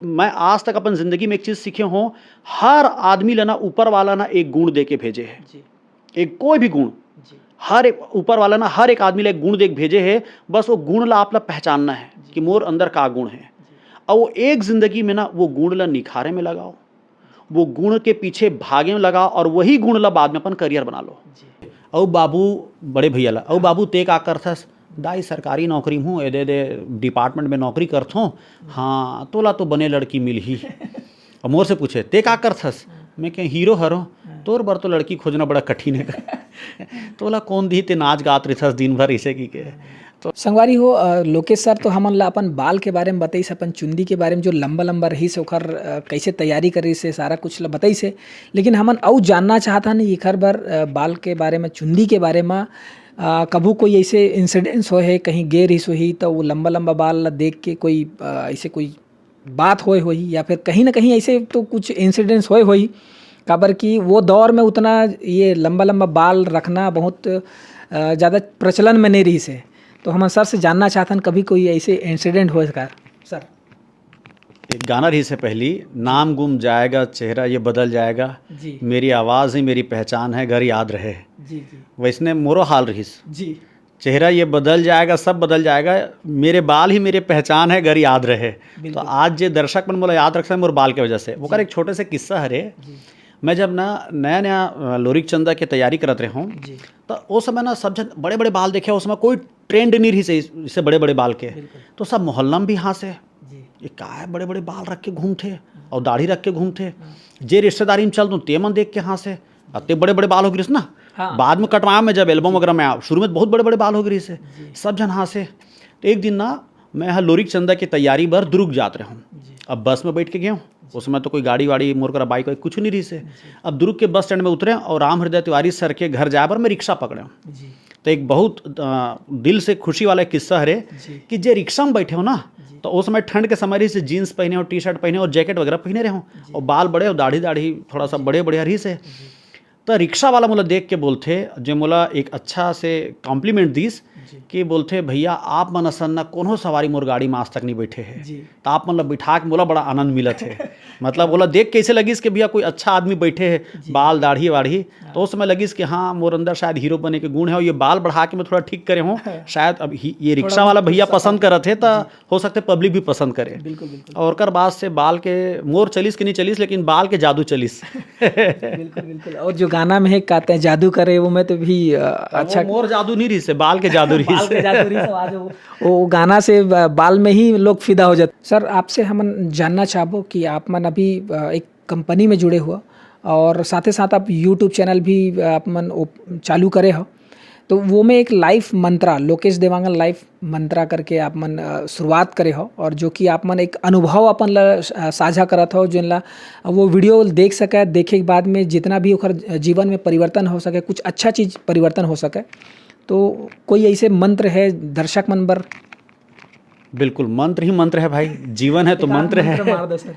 मैं आज तक अपन ज़िंदगी में एक चीज़ सीखे हों, हर आदमी ला ना ऊपर वाला ना एक गुण दे के भेजे है। जी, एक कोई भी गुण, जी, हर एक ऊपर वाला ना हर एक आदमी ला एक गुण दे के भेजे है, बस वो गुण ला आप ला पहचानना है कि मोर अंदर का गुण है। जी, और वो एक ज़िंदगी में ना वो गुण ला निखारे में लगाओ, वो गुण के पीछे भागे में लगाओ और वही गुण ला बाद में अपन करियर बना लो। जी, औ बाबू बड़े भैया ला, औ बाबू ते का करथस? दाई सरकारी नौकरी हूँ, ए दे डिपार्टमेंट में नौकरी करथों। हाँ, तोला तो बने लड़की मिल ही। और मोर से पूछे ते का करथस? मैं कह हीरो हरो, तोर बर तो लड़की खोजना बड़ा कठिन है। तोला कौन दी ते नाच गात रहिथस दिन भर ऐसे की के। तो संगवारी हो लोकेश सर तो हमन ला अपन बाल के बारे में बताइस, अपन चुंदी के बारे में जो लंबा लंबा रहीस ओखर कैसे तैयारी करिस से सारा कुछ ला बताइस है। लेकिन हमन और जानना चाहता नहीं एखर बर बाल के बारे में, चुंदी के बारे में कभू कोई ऐसे इंसिडेंट्स होए है कहीं गे रहीस होही तो वो लंबा लंबा बाल ला देख के कोई ऐसे कोई बात होए होही या फिर कहीं ना कहीं ऐसे तो कुछ इंसिडेंट्स होए होही काबर कि वो दौर में उतना ये लंबा लंबा बाल रखना बहुत ज़्यादा प्रचलन में नहीं रही से। तो हम सर से जानना चाहतन कभी कोई ऐसे इंसिडेंट हो सका सर? एक गाना रही से पहली, नाम गुम जाएगा चेहरा ये बदल जाएगा, जी, मेरी आवाज़ ही मेरी पहचान है घर याद रहे। जी, जी, वैसने मोरो हाल रहीस, जी, चेहरा ये बदल जाएगा, सब बदल जाएगा, मेरे बाल ही मेरे पहचान है घर याद रहे। तो बिल्कुल। आज जे दर्शक मन मोला याद रखता है मोर बाल के वजह से। वो एक छोटे से किस्सा हरे। जी, मैं जब ना नया नया लोरिक चंदा की तैयारी करत रहे हूँ, जी, तो उस समय ना सब जन बड़े बड़े बाल देखे, उस समय कोई ट्रेंड नहीं रही से इससे बड़े बड़े बाल के। बिल्कुल। तो सब मोहल्ला में भी हंसे, जी, ये का है बड़े बड़े बाल रख के घूमते और दाढ़ी रख के घूमते। जे रिश्तेदारी में चल दूँ ते मन देख के हंसे, अत्ते बड़े बड़े बाल हो गए ना। हाँ। बाद में कटवाया मैं जब एल्बम वगैरह में आया, शुरू में बहुत बड़े बड़े बाल हो गए से, सब जन हंसे। तो एक दिन ना मैं यहाँ लोरिक चंदा की तैयारी बर दुर्ग जात रहा हूँ। जी, अब बस में बैठ के गया हूँ, उसमें तो कोई गाड़ी वाड़ी मोर करा बाइक वाइक कुछ नहीं रही से। अब दुर्ग के बस स्टैंड में उतरे और राम हृदय तिवारी सर के घर जाए पर मैं रिक्शा पकड़े हूँ। जी, तो एक बहुत दिल से खुशी वाला एक किस्सा है जी, कि जे रिक्शा में बैठे हो ना, तो उस समय ठंड के समय रही से जीन्स पहने और टी शर्ट पहने और जैकेट वगैरह पहने रहे हो और बाल बड़े और दाढ़ी दाढ़ी थोड़ा सा बड़े बड़े रही से। तो रिक्शा वाला मोला देख के बोलते, जो मोला एक अच्छा से कॉम्प्लीमेंट दीस कि बोलते भैया आप मन असन ना कोनो सवारी मोर गाड़ी में आज तक नहीं बैठे है, जी, तो आप मतलब बिठा के मोला बड़ा आनंद मिलत है। मतलब बोला देख कैसे लगिस कि भैया कोई अच्छा आदमी बैठे है, बाल दाढ़ी वाढ़ी। तो उस समय लगिस कि हाँ मोर अंदर शायद हीरो बने के गुण है और ये बाल बढ़ा के मैं थोड़ा ठीक करे हूँ, शायद अब ये रिक्शा वाला भैया पसंद करत है, तो हो सकते पब्लिक भी पसंद करे। बिल्कुल, बिल्कुल, और कर बाद से बाल के मोर चलिस कि नहीं चलिस, लेकिन बाल के जादू चलिस। बिल्कुल, बिल्कुल। और जो गाना में है कहते हैं जादू करे, वो मैं तो भी अच्छा मोर जादू नहीं रही से, बाल के जादू रही बाल से। के जादू रही से आज वो गाना से बाल में ही लोग फिदा हो जाते। सर आपसे हम जानना चाहबो कि आप मन अभी एक कंपनी में जुड़े हुआ और साथ ही साथ आप यूट्यूब चैनल भी आप मन चालू करे हो, तो वो में एक लाइफ मंत्रा लोकेश देवांगन लाइफ मंत्रा करके आप मन शुरुआत करे हो और जो कि आप मन एक अनुभव अपन ला साझा करत हो, जिन ला वो वीडियो देख सके, देखे के बाद में जितना भी ओखर जीवन में परिवर्तन हो सके, कुछ अच्छा चीज़ परिवर्तन हो सके, तो कोई ऐसे मंत्र है दर्शक मन बर? बिल्कुल, मंत्र ही मंत्र है भाई, जीवन है तो मंत्र है। मार दो सर।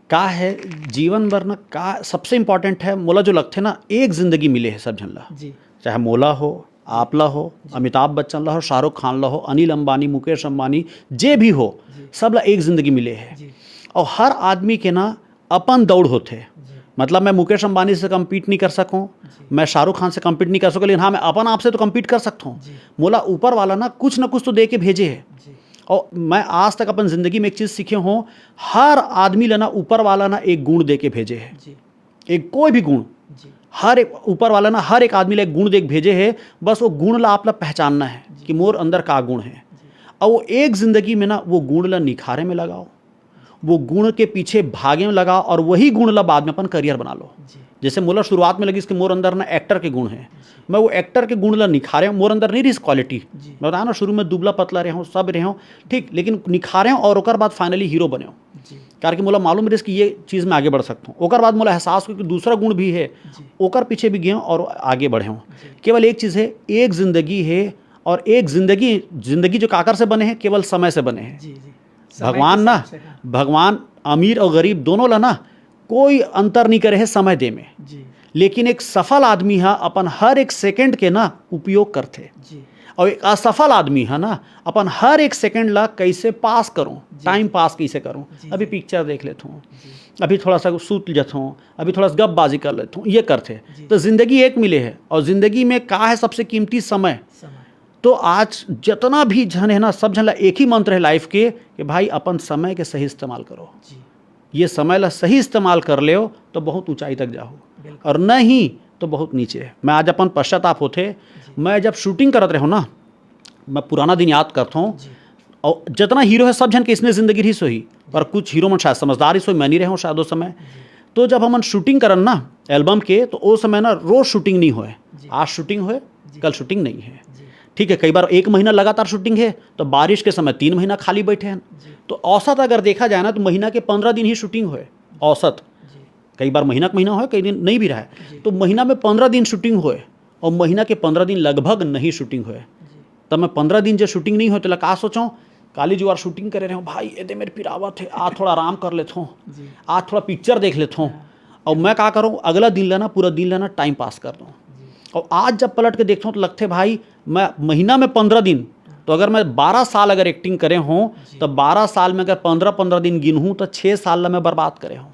का है जीवन भर ना का सबसे इम्पोर्टेंट है, मोला जो लगते ना एक जिंदगी मिले है सब जन ला, जी, चाहे मोला हो, आपला हो, अमिताभ बच्चन ला हो, शाहरुख खान ला हो, अनिल अंबानी, मुकेश अंबानी, जे भी हो, सब ला एक जिंदगी मिले है। जी, और हर आदमी के ना अपन दौड़ होते। जी, मतलब मैं मुकेश अंबानी से कम्पीट नहीं कर सकूं, मैं शाहरुख खान से कम्पीट नहीं कर सकूं, लेकिन हाँ मैं अपन आप से तो कम्पीट कर सकता हूँ। जी, मोला ऊपर वाला ना कुछ तो दे के भेजे है। जी, और मैं आज तक अपन ज़िंदगी में एक चीज़ सीखे हों, हर आदमी ला ना ऊपर वाला ना एक गुण दे के भेजे है। जी, एक कोई भी गुण, जी, हर एक ऊपर वाला ना हर एक आदमी ला एक गुण दे के भेजे है, बस वो गुण ला आप ला पहचानना है कि मोर अंदर का गुण है। और वो एक ज़िंदगी में ना वो गुण ला निखारे में लगाओ, वो गुण के पीछे भागे में लगाओ और वही गुण ला बाद में अपन करियर बना लो। जी, जैसे मोला शुरुआत में लगी कि मोर अंदर ना एक्टर के गुण है, मैं वो एक्टर के गुण ला निखारे मोर अंदर नहीं रही क्वालिटी। मैं बताया ना शुरू में दुबला पतला रहे हूँ, सब रहे हूँ ठीक, लेकिन निखारे हूँ और ओकर बाद फाइनली हीरो बने हूँ। जी, कारण कि मोला मालूम रही कि ये चीज़ में आगे बढ़ सकता हूँ। ओकर बाद मोला एहसास हुआ कि दूसरा गुण भी है, ओकर पीछे भी गए और आगे बढ़े हूँ। केवल एक चीज़ है, एक जिंदगी है और एक जिंदगी जो काकर से बने हैं, केवल समय से बने हैं। जी, जी, भगवान ना, भगवान अमीर और गरीब दोनों ला ना कोई अंतर नहीं करे है समय दे में, जी, लेकिन एक सफल आदमी है अपन हर एक सेकंड के ना उपयोग करते। जी, और एक असफल आदमी है ना, अपन हर एक सेकंड ला कैसे पास करूँ, टाइम पास कैसे करूँ, अभी पिक्चर देख लेता हूँ, अभी थोड़ा सा सूत जाता हूँ, अभी थोड़ा सा गपबाजी कर लेता हूँ, ये करते। तो ज़िंदगी एक मिले है, और ज़िंदगी में का है सबसे कीमती समय। तो आज जितना भी जन है ना, सब जन ला एक ही मंत्र है लाइफ के कि भाई अपन समय के सही इस्तेमाल करो। ये समय ला सही इस्तेमाल कर ले तो बहुत ऊंचाई तक जाओ, और नहीं तो बहुत नीचे है। मैं आज अपन पश्चाताप होते, मैं जब शूटिंग करत रहे हो ना, मैं पुराना दिन याद करता हूँ, और जितना हीरो है सब जन के इसने ज़िंदगी रही सोही, पर कुछ हीरो मन शायद समझदार ही सोई, मैं नहीं रहे हूँ शायद उस समय। तो जब हमन शूटिंग करन ना एल्बम के, तो उस समय ना रोज़ शूटिंग नहीं होए, आज शूटिंग होए कल शूटिंग नहीं है, ठीक है। कई बार 1 महीना लगातार शूटिंग है, तो बारिश के समय 3 महीना खाली बैठे हैं। तो औसत अगर देखा जाए ना, तो महीना के 15 दिन ही शूटिंग होए औसत। कई बार महीना का महीना हो, कई दिन नहीं भी रहा है, तो महीना में 15 दिन शूटिंग होए, और महीना के 15 दिन लगभग नहीं शूटिंग होए। तब मैं 15 दिन जो शूटिंग नहीं हो, तो का सोचो काली जुआर शूटिंग करे रहे हो, भाई ये मेरे पिरावत है, आज थोड़ा आराम कर लेता हूँ, आज थोड़ा पिक्चर देख लेता हूँ, और मैं क्या करूँ अगला दिन लेना, पूरा दिन लेना टाइम पास कर दूँ। और आज जब पलट के देखता हूँ तो लगते भाई मैं महीना में 15 दिन, तो अगर मैं 12 साल अगर एक्टिंग करे हों, तो 12 साल में अगर 15-15 दिन गिनूँ तो 6 साल ला मैं बर्बाद करे हूँ।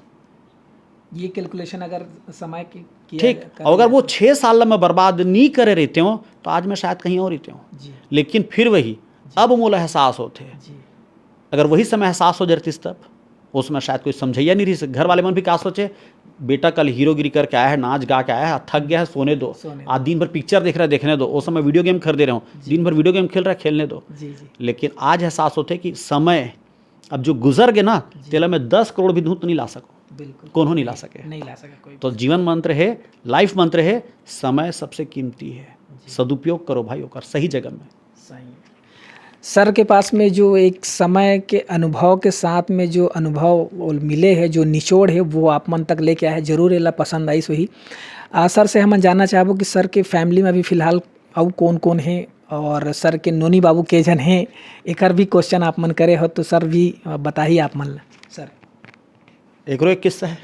ये कैलकुलेशन अगर समय की ठीक, और अगर वो 6 साल ला मैं बर्बाद नहीं करे रहते हो, तो आज मैं शायद कहीं और रहते हूँ। लेकिन फिर वही अब मोला एहसास होते, अगर वही समय एहसास हो जाती तब उसमें शायद कोई समझैया नहीं रही। घर वाले मन भी क्या सोचे, बेटा कल हीरोगिरी करके आया है, नाच गा के आया है, थक गया है, सोने दो, आज दिन भर पिक्चर देख रहा है, देखने दो। उस समय वीडियो गेम खरीदे रहे हो, दिन भर वीडियो गेम खेल रहा है, खेलने दो। लेकिन आज एहसास होते कि समय अब जो गुजर गए ना, तेला में 10 करोड़ भी दूँ तो नहीं ला सको, कौन हो नहीं ला सके, नहीं ला सके कोई। तो जीवन मंत्र है, लाइफ मंत्र है, समय सबसे कीमती है, सदुपयोग करो भाई ओकर सही जगह में। सही। सर के पास में जो एक समय के अनुभव के साथ में जो अनुभव मिले हैं, जो निचोड़ है, वो आप मन तक लेके आए हैं, जरूर एला पसंद आई सही। सर से हम जानना चाहबो कि सर के फैमिली में अभी फिलहाल और कौन कौन है, और सर के नोनी बाबू के जन हैं, एक भी क्वेश्चन आप मन करे हो तो सर भी बताइए आप मन ला। सर एक किस्सा है।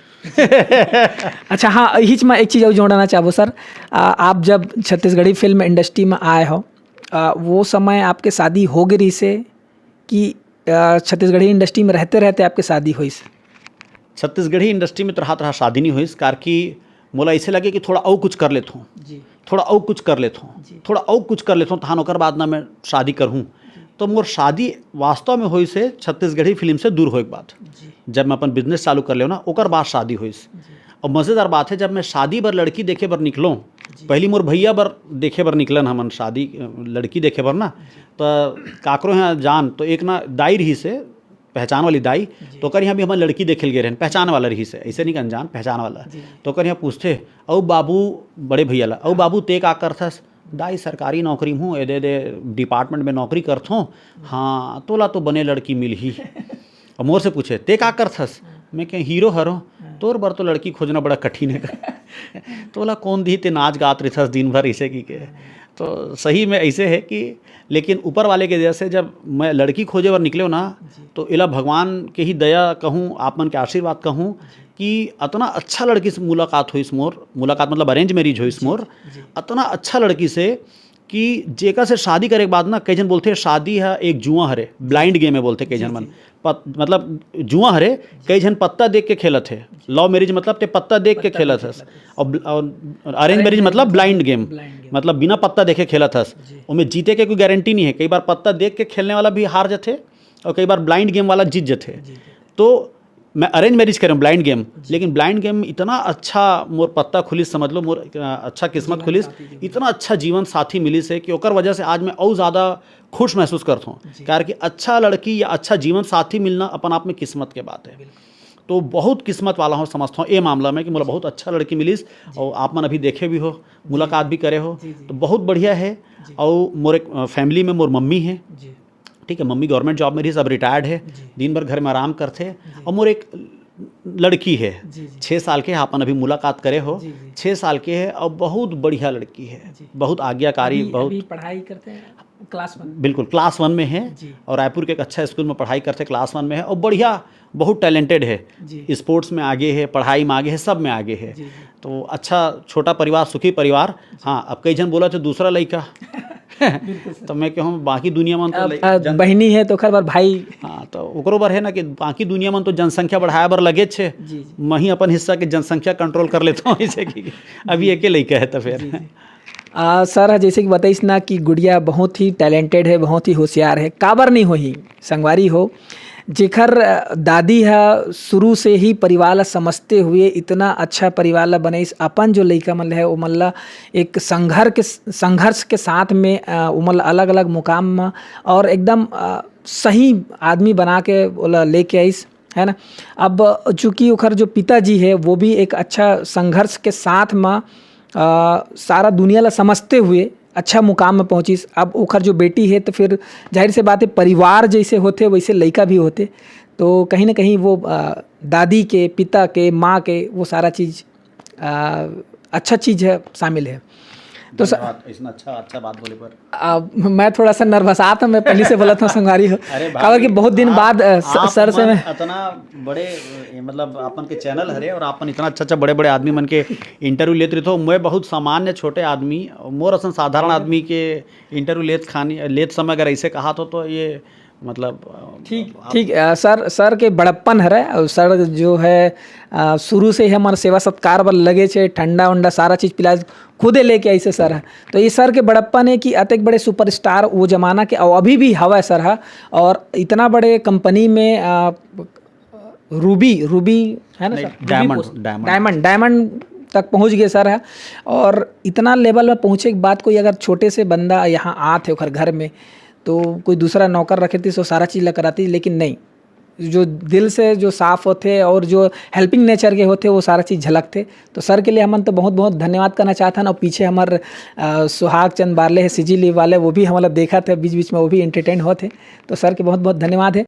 अच्छा हाँ, हिच मैं एक चीज़ और जोड़ना चाहूँ सर, आप जब छत्तीसगढ़ी फिल्म इंडस्ट्री में आए हो, वो समय आपके शादी हो गई से कि छत्तीसगढ़ी इंडस्ट्री में रहते रहते आपके शादी हुई से? छत्तीसगढ़ी इंडस्ट्री में तरह शादी नहीं हुई, कार की मोला ऐसे लगे कि थोड़ा और कुछ कर लेता हूँ, थोड़ा और कुछ कर लेता हूँ, थोड़ा और कुछ कर लेता हूँ, तहान ओकर बाद ना मैं शादी करूँ। तो मोर शादी वास्तव में हुई से छत्तीसगढ़ी फिल्म से दूर हो एक बात, जब मैं अपन बिजनेस चालू कर ले ना, ओकर बाद शादी हुई। और मज़ेदार बात है, जब मैं शादी बर लड़की देखे बर निकलों, पहली मोर भैया बर देखे बर निकलन हमन शादी लड़की देखे बर ना, तो काकरो यहाँ जान तो एक ना दाई रही से, पहचान वाली दाई, तो कर यहाँ भी हमारे लड़की देखे गए रहन, पहचान वाला रही से, ऐसे नहीं अनजान, पहचान वाला। तो कर यहाँ पूछते, औ बाबू बड़े भैया ला, औ बाबू ते का करथस? दाई सरकारी नौकरी हूँ, ए दे डिपार्टमेंट में नौकरी करता हूँ। हाँ, तोला तो बने लड़की मिल ही। और मोर से पूछे ते का करथस? मैं क्या हीरो हरो, तोर बर तो लड़की खोजना बड़ा कठिन है। तोला कौन दी ते नाच गात रही थस दिन भर ऐसे की के। तो सही में ऐसे है कि, लेकिन ऊपर वाले के जैसे जब मैं लड़की खोजे बर निकले ना, तो इला भगवान के ही दया कहूँ, आप मन के आशीर्वाद कहूँ कि इतना अच्छा लड़की से मुलाकात हुई। मोर मुलाकात मतलब अरेंज मैरिज हुई मोर, इतना अच्छा लड़की से कि जेका से शादी करे के बाद ना, कई जन बोलते हैं शादी है एक जुआ हरे, ब्लाइंड गेम है बोलते कई जन मन, मतलब जुआ हरे, कई जन पत्ता देख के खेलत है। लव मैरिज मतलब ते पत्ता देख के खेलत हस, और अरेंज मैरिज मतलब ब्लाइंड गेम, मतलब बिना पत्ता देखे खेलत हस। उनमें जीते के कोई गारंटी नहीं है, कई बार पत्ता देख के खेलने वाला भी हार जाते, और कई बार ब्लाइंड गेम वाला जीत जाते। तो मैं अरेंज मैरिज करूँ ब्लाइंड गेम, लेकिन ब्लाइंड गेम इतना अच्छा मोर पत्ता खुलिस, समझ लो मोर अच्छा किस्मत खुलिस, इतना अच्छा जीवन साथी मिलिस है कि ओकर वजह से आज मैं और ज़्यादा खुश महसूस करता हूँ, कारण कि अच्छा लड़की या अच्छा जीवन साथी मिलना अपन आप में किस्मत के बात है। तो बहुत किस्मत वाला हूँ समझता हूँ ये मामला में कि मोला बहुत अच्छा लड़की मिलिस, और आप मन अभी देखे भी हो, मुलाकात भी करे हो, तो बहुत बढ़िया है। और मोर एक फैमिली में मोर मम्मी है, ठीक है, मम्मी गवर्नमेंट जॉब में रही, सब रिटायर्ड है, दिन भर घर में आराम करते। और मोर एक लड़की है 6 साल के, अपन अभी मुलाकात करे हो, 6 साल के है, और बहुत बढ़िया लड़की है, बहुत आज्ञाकारी, बहुत पढ़ाई करते हैं क्लास 1, बिल्कुल क्लास 1 में है, और रायपुर के एक अच्छा स्कूल में पढ़ाई करते, क्लास 1 में है, और बढ़िया बहुत टैलेंटेड है, स्पोर्ट्स में आगे है, पढ़ाई में आगे है, सब में आगे है। तो अच्छा छोटा परिवार, सुखी परिवार। हाँ, अब कई जन बोला तो दूसरा लड़का तो मैं कहूँ बाकी दुनिया में तो बहनी है तो खर बार भाई। हाँ, तो ओकरो बार है ना कि बाकी दुनिया में तो जनसंख्या बढ़ाए बर लगे छे, जी मैं ही अपन हिस्सा के जनसंख्या कंट्रोल कर लेता हूँ ऐसे कि अभी एके लइका है तो फिर सर जैसे कि बताइस ना कि गुड़िया बहुत ही टैलेंटेड है, बहुत ही होशियार है, काबर नहीं होही संगवारी हो जेखर दादी है शुरू से ही परिवार ला समझते हुए इतना अच्छा परिवार ला बनाइस। अपन जो लइका मन है वो मन ला एक संघर्ष के साथ में उमन अलग अलग मुकाम में और एकदम सही आदमी बना के ओला लेके आइस, है ना। अब चूँकि ओखर जो पिताजी है वो भी एक अच्छा संघर्ष के साथ में सारा दुनिया ला समझते हुए अच्छा मुकाम में पहुँचिस। अब ओखर जो बेटी है तो फिर जाहिर से बात है परिवार जैसे होते वैसे लइका भी होते, तो कहीं ना कहीं वो दादी के, पिता के, माँ के वो सारा चीज़ अच्छा चीज़ है, शामिल है। तो इतना अच्छा बात बोले पर मैं थोड़ा सा नर्वस था, मैं पहले से बोला था संगवारी हो खबर कि बहुत दिन बाद सर से मैं इतना बड़े मतलब अपन के चैनल हरे और अपन इतना अच्छा बड़े बड़े आदमी मन के इंटरव्यू लेते रहे, मैं बहुत सामान्य छोटे आदमी मोर असन साधारण आदमी के इंटरव्यू लेत समय अगर ऐसे कहा तो ये मतलब ठीक सर के बड़प्पन है और सर जो है शुरू से ही हमारे सेवा सत्कार पर लगे छे, ठंडा उंडा सारा चीज़ पिला खुदे लेके ऐसे सर है। तो ये सर के बड़प्पन है कि अतक बड़े सुपरस्टार वो जमाना के और अभी भी हवा सर है, और इतना बड़े कंपनी में रूबी है ना सर, डायमंड तक पहुंच गए सर है। और इतना लेवल में पहुँचे के बाद कोई अगर छोटे से बंदा यहाँ आते ओखर घर में तो कोई दूसरा नौकर रखे थी तो सारा चीज़ ला कराती, लेकिन नहीं, जो दिल से जो साफ होते और जो हेल्पिंग नेचर के होते वो सारा चीज़ झलकते। तो सर के लिए हम तो बहुत बहुत धन्यवाद करना चाहता ना। और पीछे हमारे सुहाग चंद बारले है सीजी ली वाले, वो भी हमारा देखा थे बीच बीच में, वो भी एंटरटेन होते। तो सर के बहुत बहुत धन्यवाद है।